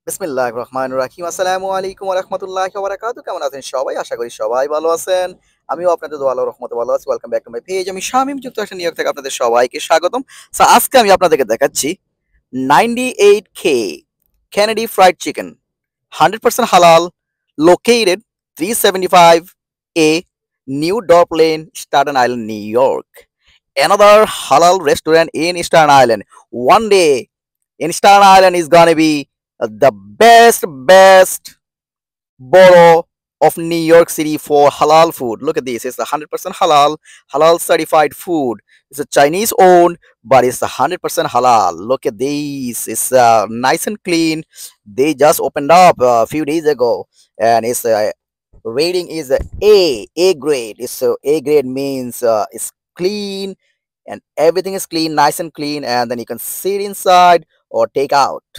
বিসমিল্লাহির রহমানির রহিম। আসসালামু আলাইকুম ওয়া রাহমাতুল্লাহি ওয়া বারাকাতুহু। কেমন আছেন সবাই? আশা করি সবাই ভালো আছেন। আমিও আপনাদের দোয়া আল্লাহর রহমতে ভালো আছি। Welcome back to my page. আমি শামীম যুক্তরাষ্ট্র নিউ ইয়র্ক থেকে আপনাদের সবাইকে স্বাগতম। সো আজকে আমি আপনাদেরকে দেখাচ্ছি 98K Kennedy Fried Chicken 100% halal located 375A New Dorp Lane, Staten Island, New York. Another halal restaurant in Staten Island. One day in Staten Island is gonna be the best borough of New York City for halal food. Look at this. It's 100% halal certified food. It's a Chinese owned, but it's 100% halal. Look at this. It's nice and clean. They just opened up a few days ago, and its rating is A grade. It's A grade means it's clean and everything is clean, nice and clean, and then you can sit inside or take out.